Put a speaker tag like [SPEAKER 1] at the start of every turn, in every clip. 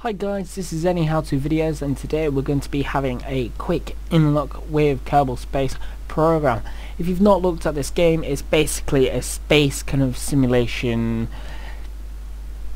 [SPEAKER 1] Hi guys, this is AnyHowToVideos and today we're going to be having a quick in-look with Kerbal Space Program. If you've not looked at this game, it's basically a space kind of simulation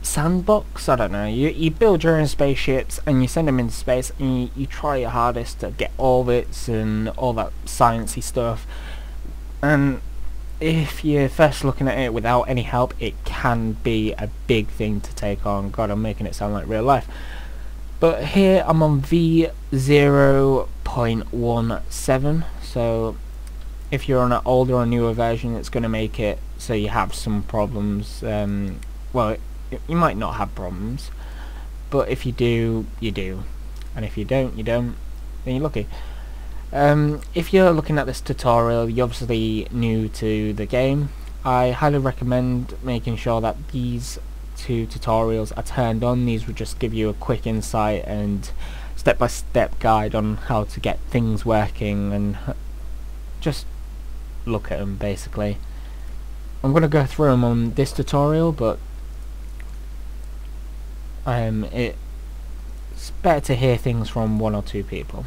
[SPEAKER 1] sandbox. I don't know, you build your own spaceships and you send them into space and you try your hardest to get orbits and all that sciencey stuff. And if you're first looking at it without any help, it can be a big thing to take on. God, I'm making it sound like real life. But here I'm on V0.17, so if you're on an older or newer version, it's going to make it so you have some problems. Well, you might not have problems, but if you do, you do. And if you don't, you don't. Then you're lucky. If you're looking at this tutorial, you're obviously new to the game. I highly recommend making sure that these two tutorials are turned on. These will just give you a quick insight and step-by-step guide on how to get things working, and just look at them basically. I'm going to go through them on this tutorial, but it's better to hear things from one or two people.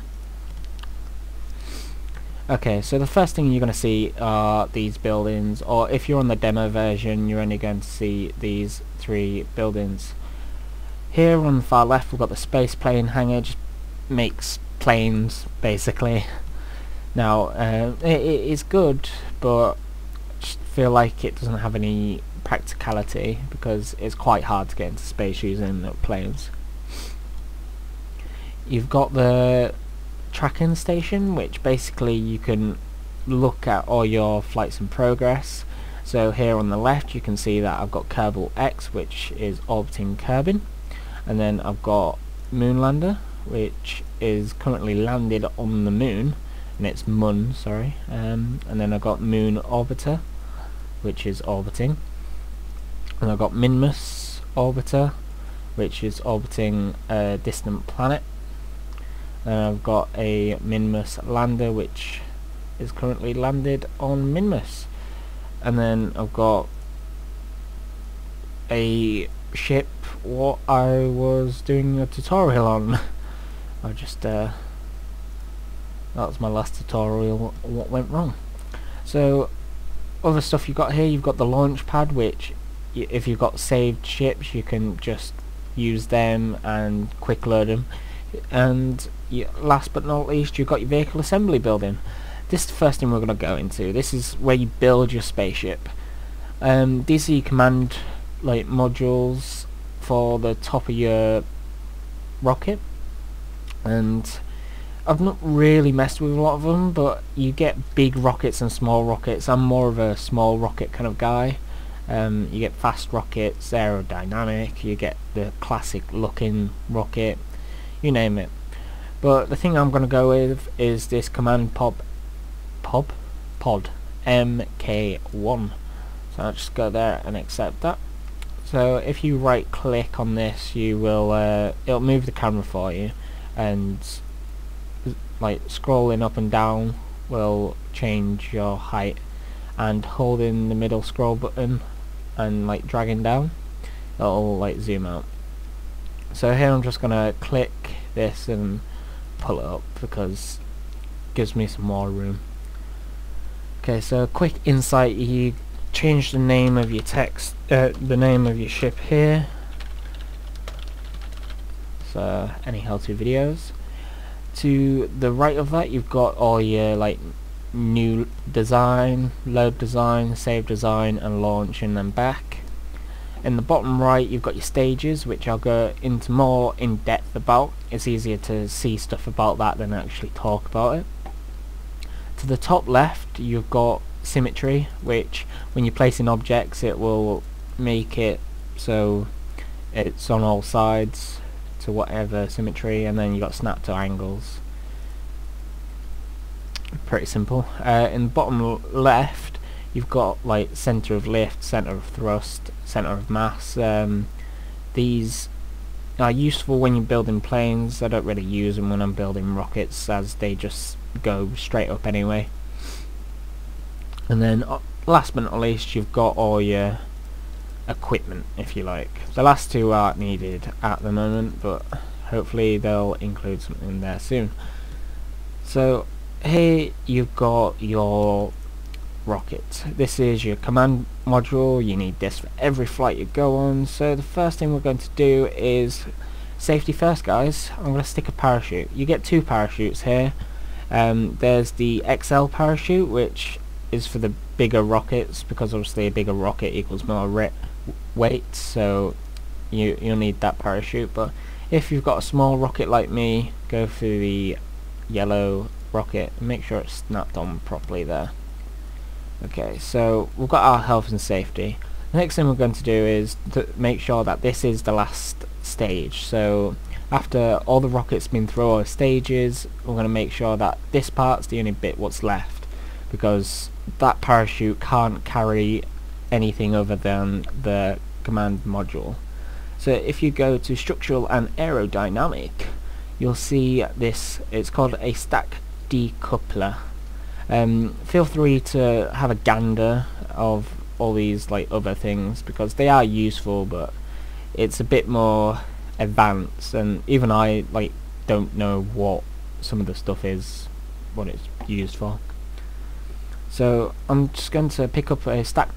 [SPEAKER 1] Okay, so the first thing you're going to see are these buildings, or if you're on the demo version, you're only going to see these three buildings. Here on the far left we've got the space plane hangar, just makes planes basically. Now it is good, but I just feel like it doesn't have any practicality because it's quite hard to get into space using planes. You've got the tracking station, which basically you can look at all your flights in progress. So here on the left you can see that I've got Kerbal X, which is orbiting Kerbin, and then I've got Moonlander, which is currently landed on the moon, and it's Mun, sorry, and then I've got Moon Orbiter, which is orbiting, and I've got Minmus Orbiter, which is orbiting a distant planet. I've got a Minmus lander, which is currently landed on Minmus, and then I've got a ship what I was doing a tutorial on. I just that was my last tutorial, what went wrong. So other stuff you've got here, you've got the launch pad, which if you've got saved ships you can just use them and quick load them. And last but not least, you've got your vehicle assembly building. This is the first thing we're going to go into. This is where you build your spaceship. These are your command modules for the top of your rocket, and I've not really messed with a lot of them, but you get big rockets and small rockets. I'm more of a small rocket kind of guy. You get fast rockets, aerodynamic, you get the classic looking rocket, you name it. But the thing I'm going to go with is this command pod MK1. So I'll just go there and accept that. So if you right click on this, you will it'll move the camera for you, and scrolling up and down will change your height, and holding the middle scroll button and dragging down, it'll zoom out. So here I'm just gonna click this and pull it up because it gives me some more room. Okay, so quick insight, you change the name of your text, the name of your ship here. So AnyHowToVideos. To the right of that you've got all your new design, load design, save design, and launch, and then back. In the bottom right you've got your stages, which I'll go into more in depth about. It's easier to see stuff about that than actually talk about it. To the top left you've got symmetry, which when you're placing objects it will make it so it's on all sides to whatever symmetry, and then you've got snap to angles. Pretty simple. In the bottom left you've got center of lift, center of thrust, center of mass. These are useful when you're building planes. I don't really use them when I'm building rockets, as they just go straight up anyway. And then last but not least you've got all your equipment, if you like. The last two aren't needed at the moment, but hopefully they'll include something in there soon. So here you've got your rocket. This is your command module. You need this for every flight you go on. So the first thing we're going to do is safety first, guys. I'm going to stick a parachute. You get two parachutes here. There's the XL parachute, which is for the bigger rockets, because obviously a bigger rocket equals more weight, so you'll need that parachute. But if you've got a small rocket like me, go for the yellow rocket and make sure it's snapped on properly there. Okay, so we've got our health and safety. The next thing we're going to do is to make sure that this is the last stage. So after all the rockets been through all the stages, we're going to make sure that this part's the only bit what's left, because that parachute can't carry anything other than the command module. So if you go to structural and aerodynamic, you'll see this. It's called a stack decoupler. Feel free to have a gander of all these like other things, because they are useful, but it's a bit more advanced, and even I like don't know what some of the stuff is, what it's used for. So I'm just going to pick up a stack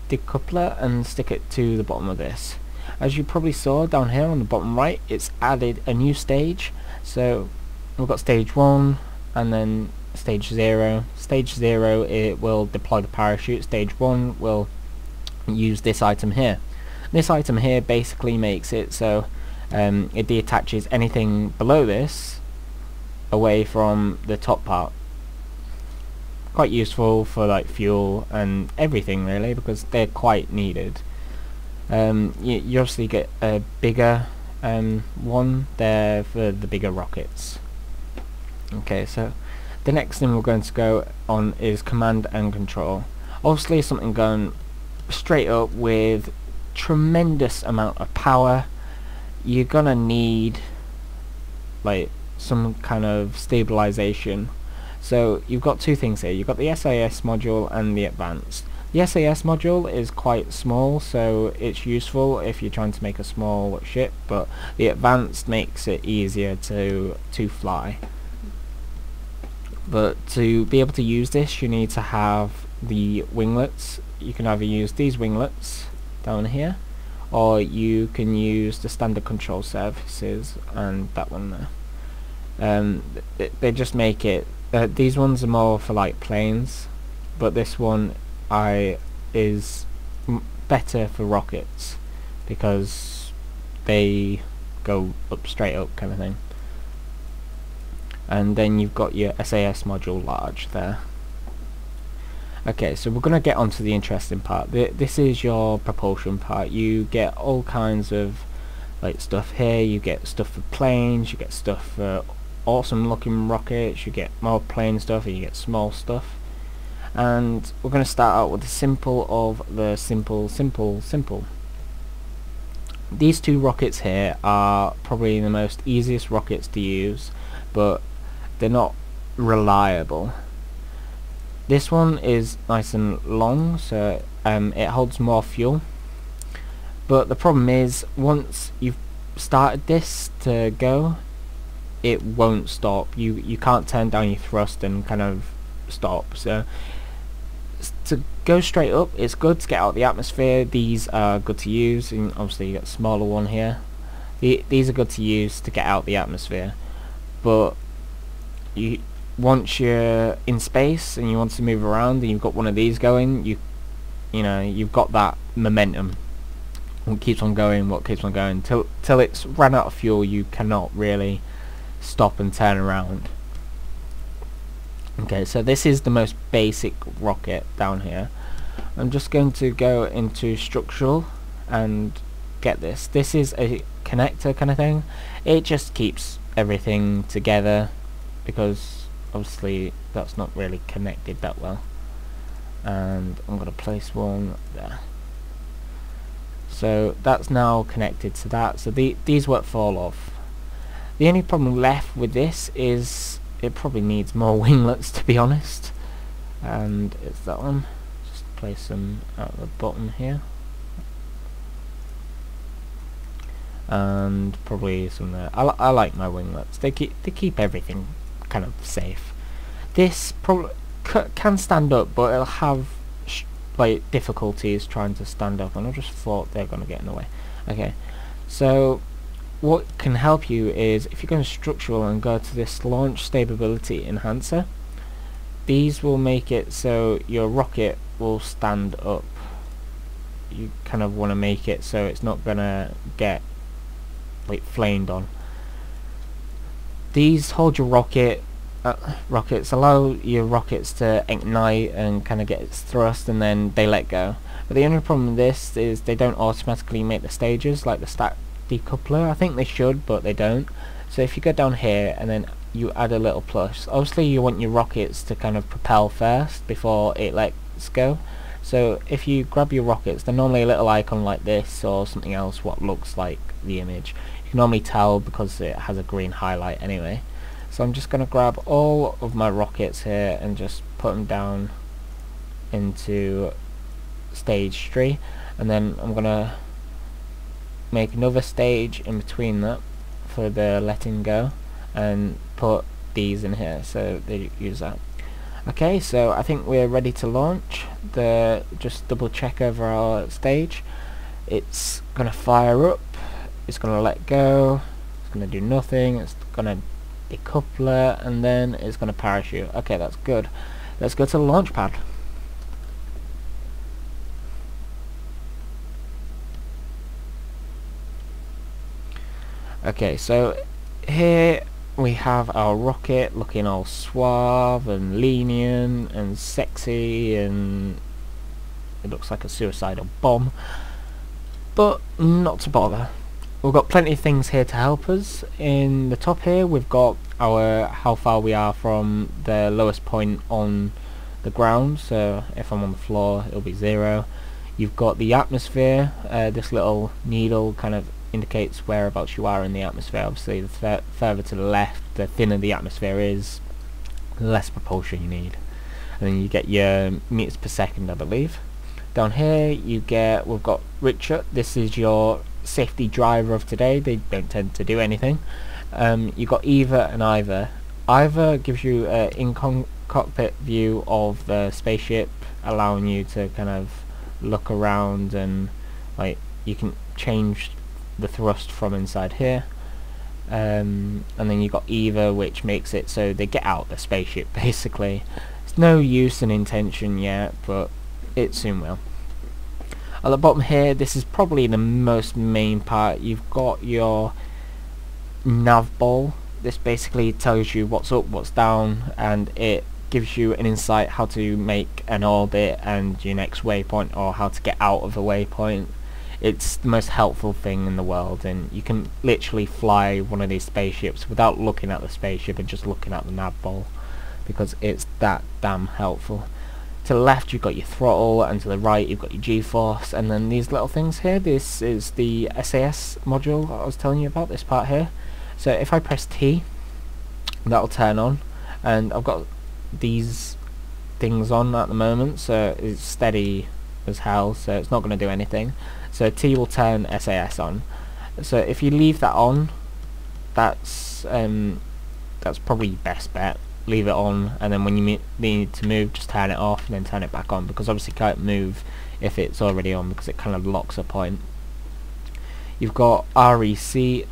[SPEAKER 1] decoupler and stick it to the bottom of this. As you probably saw down here on the bottom right, it's added a new stage. So we've got stage 1 and then stage 0. Stage 0, it will deploy the parachute. Stage 1 will use this item here. This item here basically makes it so it deattaches anything below this away from the top part. Quite useful for like fuel and everything really, because they're quite needed. You obviously get a bigger one there for the bigger rockets. Okay, so the next thing we're going to go on is command and control. Obviously something going straight up with tremendous amount of power. You're gonna need like some kind of stabilization. So you've got two things here. You've got the SAS module and the advanced. The SAS module is quite small, so it's useful if you're trying to make a small ship, but the advanced makes it easier to fly. But to be able to use this, you need to have the winglets. You can either use these winglets down here, or you can use the standard control surfaces and that one there. They just make it. These ones are more for like planes, but this one is better for rockets because they go up straight up kind of thing. And then you've got your SAS module large there. Okay, so we're going to get onto the interesting part. This is your propulsion part. You get all kinds of like stuff here. You get stuff for planes, you get stuff for awesome looking rockets, you get more plain stuff, and you get small stuff. And we're going to start out with the simple of the simple. These two rockets here are probably the most easiest rockets to use, but they're not reliable. This one is nice and long, so it holds more fuel, but the problem is once you've started this to go, it won't stop. You can't turn down your thrust and kind of stop. So to go straight up, it's good to get out of the atmosphere. These are good to use, and obviously you got a smaller one here. These are good to use to get out of the atmosphere, but once you're in space and you want to move around and you've got one of these going, you've got that momentum. What keeps on going till it's run out of fuel. You cannot really stop and turn around. Okay, so this is the most basic rocket down here. I'm just going to go into structural and get this. This is a connector kind of thing. It just keeps everything together, because obviously that's not really connected that well. And I'm going to place one there. So that's now connected to that, so these won't fall off. The only problem left with this is it probably needs more winglets, to be honest, and it's that one. Just place them at the bottom here. and probably some there. I like my winglets. They keep everything kind of safe. This probably can stand up, but it'll have like difficulties trying to stand up, and I just thought they're gonna get in the way. Okay, so what can help you is if you go to structural and go to this launch stability enhancer. These will make it so your rocket will stand up. You kind of want to make it so it's not gonna get like flamed on. These hold your rockets, allow your rockets to ignite and kind of get its thrust, and then they let go. But the only problem with this is they don't automatically make the stages like the stack decoupler. I think they should, but they don't. So if you go down here and then you add a little plus, obviously you want your rockets to kind of propel first before it lets go. So if you grab your rockets, they're normally a little icon like this or something else what looks like the image. You can normally tell because it has a green highlight anyway. So I'm just going to grab all of my rockets here and just put them down into stage 3, and then I'm going to make another stage in between that for the letting go and put these in here so they use that. Okay, so I think we're ready to launch. Just double check over our stage. It's gonna fire up, it's gonna let go, it's gonna do nothing, it's gonna decouple, and then it's gonna parachute. Okay, that's good. Let's go to the launch pad. Okay, so here we have our rocket looking all suave and lenient and sexy, and it looks like a suicidal bomb, but not to bother. We've got plenty of things here to help us. In the top here we've got how far we are from the lowest point on the ground, so if I'm on the floor it'll be 0. You've got the atmosphere. This little needle kind of indicates whereabouts you are in the atmosphere. Obviously the further to the left, the thinner the atmosphere is, the less propulsion you need. And then you get your meters per second, I believe. Down here we've got Richard. This is your safety driver of today. They don't tend to do anything. You've got Eva and Iva. Iva gives you an in-cockpit view of the spaceship, allowing you to kind of look around, and like you can change the thrust from inside here. And then you've got Eva, which makes it so they get out the spaceship basically. It's no use in intention yet, but it soon will. At the bottom here, this is probably the most main part. You've got your nav ball. This basically tells you what's up, what's down, and it gives you an insight how to make an orbit and your next waypoint, or how to get out of a waypoint. It's the most helpful thing in the world, and you can literally fly one of these spaceships without looking at the spaceship and just looking at the nav ball, because it's that damn helpful. To the left you've got your throttle, and to the right you've got your G-force, and then these little things here, this is the SAS module I was telling you about, this part here. So if I press T, that'll turn on, and I've got these things on at the moment, so it's steady as hell, so it's not going to do anything. So T will turn SAS on. So if you leave that on, that's probably your best bet. Leave it on, and then when you need to move, just turn it off and then turn it back on, because obviously you can't move if it's already on, because it kind of locks a point. You've got RCS,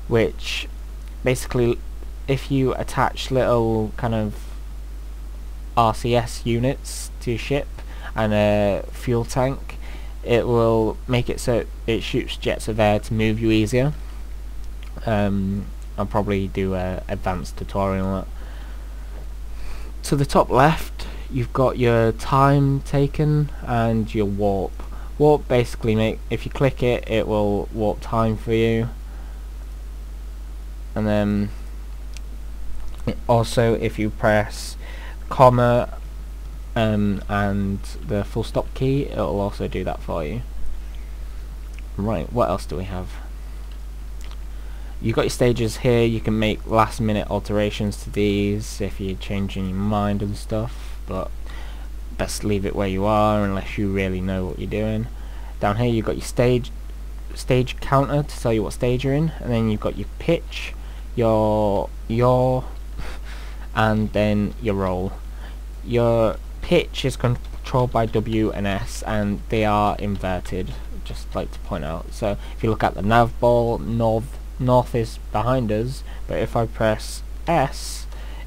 [SPEAKER 1] which basically if you attach little kind of RCS units to your ship and a fuel tank, it will make it so it shoots jets of air to move you easier. I'll probably do a advanced tutorial on that. To the top left you've got your time taken and your warp. Warp basically if you click it, it will warp time for you, and then also if you press comma and the full stop key, it will also do that for you. Right, what else do we have? You've got your stages here. You can make last minute alterations to these if you're changing your mind and stuff, but best leave it where you are unless you really know what you're doing. Down here you've got your stage counter to tell you what stage you're in, and then you've got your pitch, your yaw, and then your roll. Your pitch is controlled by W and S, and they are inverted, just like to point out. So if you look at the nav ball, north is behind us, but if I press S,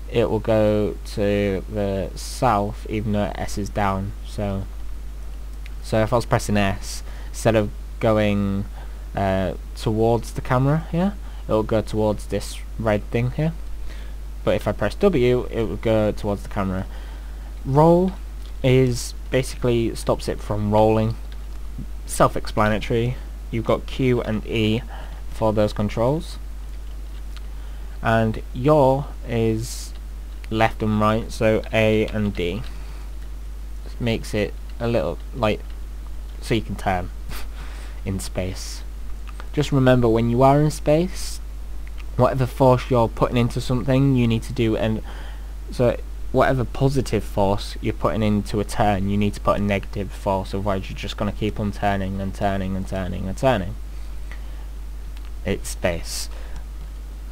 [SPEAKER 1] it will go to the south even though S is down. So if I was pressing S, instead of going towards the camera here, it will go towards this red thing here, but if I press W, it will go towards the camera. Roll is basically stops it from rolling. Self-explanatory. You've got Q and E for those controls, and yaw is left and right, so A and D. This makes it a little like so you can turn in space. Just remember, when you are in space, whatever force you're putting into something, you need to do, and so whatever positive force you're putting into a turn, you need to put a negative force, otherwise you're just going to keep on turning and turning and turning and turning. It's space.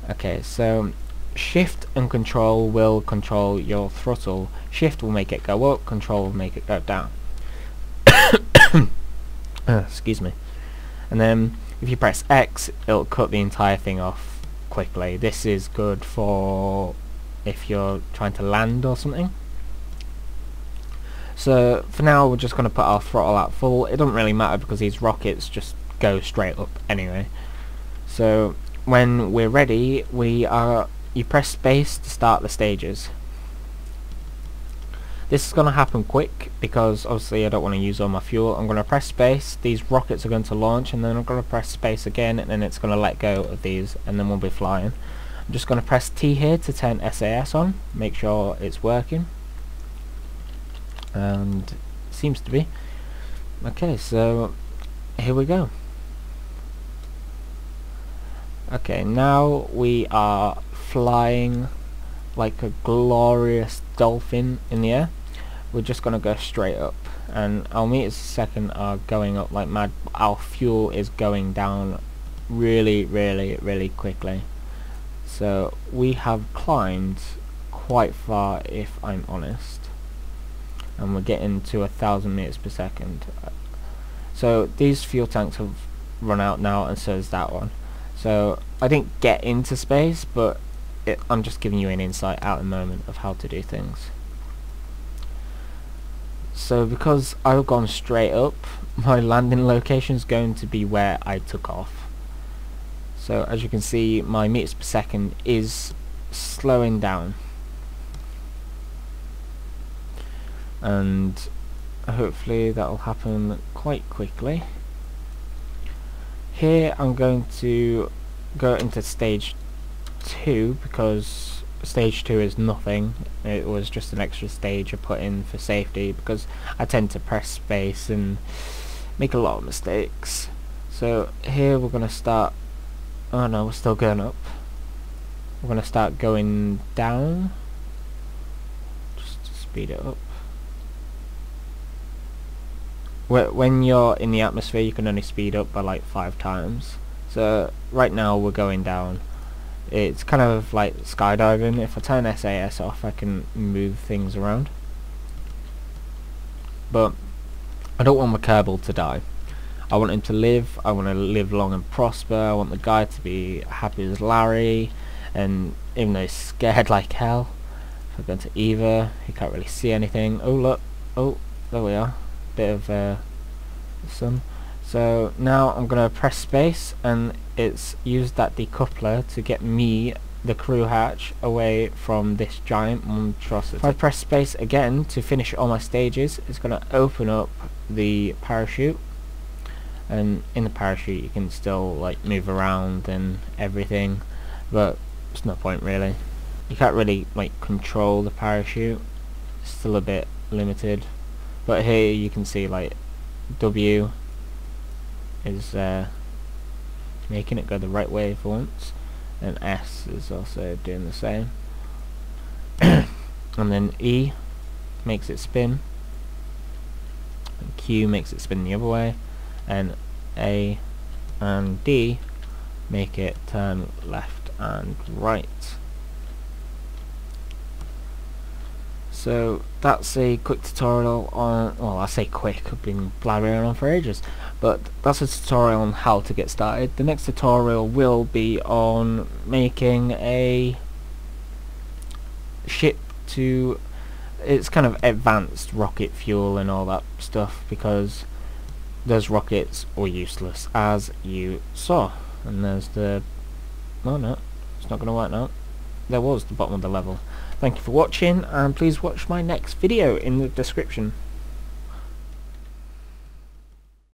[SPEAKER 1] Okay, so shift and control will control your throttle. Shift will make it go up, control will make it go down. Excuse me. And then if you press X, it'll cut the entire thing off quickly. This is good for if you're trying to land or something. So for now we're just going to put our throttle at full. It doesn't really matter because these rockets just go straight up anyway. So when we're ready, you press space to start the stages. This is going to happen quick because obviously I don't want to use all my fuel. I'm going to press space, these rockets are going to launch, and then I'm going to press space again, and then it's going to let go of these, and then we'll be flying. I'm just going to press T here to turn SAS on, make sure it's working, and it seems to be. Okay, so here we go. Okay, now we are flying like a glorious dolphin in the air. We're just going to go straight up, and our meters a second are going up like mad. Our fuel is going down really quickly. So we have climbed quite far, if I'm honest, and we're getting to 1,000 meters per second. So these fuel tanks have run out now, and so has that one. So I didn't get into space, but I'm just giving you an insight at the moment of how to do things. So because I've gone straight up, my landing location is going to be where I took off. So as you can see, my meters per second is slowing down, and hopefully that will happen quite quickly. Here I'm going to go into stage 2 because stage 2 is nothing. It was just an extra stage I put in for safety because I tend to press space and make a lot of mistakes. So here we're going to start. Oh no, we're still going up. We're going to start going down just to speed it up. When you're in the atmosphere, you can only speed up by like 5 times. So right now we're going down. It's kind of like skydiving. If I turn SAS off, I can move things around. But I don't want my Kerbal to die. I want him to live. I want to live long and prosper. I want the guy to be happy as Larry, and even though he's scared like hell. If I go into Eva, he can't really see anything. Oh look, oh there we are. Bit of sun. So now I'm going to press space, and it's used that decoupler to get me, the crew hatch, away from this giant monstrosity. If I press space again to finish all my stages, it's going to open up the parachute, and in the parachute you can still like move around and everything, but there's no point really. You can't really like control the parachute, it's still a bit limited. But here you can see like W is making it go the right way for once, and S is also doing the same. And then E makes it spin, and Q makes it spin the other way, and A and D, make it turn left and right. So that's a quick tutorial on, well, I say quick, I've been blabbering on for ages, but that's a tutorial on how to get started. The next tutorial will be on making a ship to, it's kind of advanced rocket fuel and all that stuff, because those rockets were useless, as you saw. And there's the, oh no, it's not going to work now. There was the bottom of the level. Thank you for watching, and please watch my next video in the description.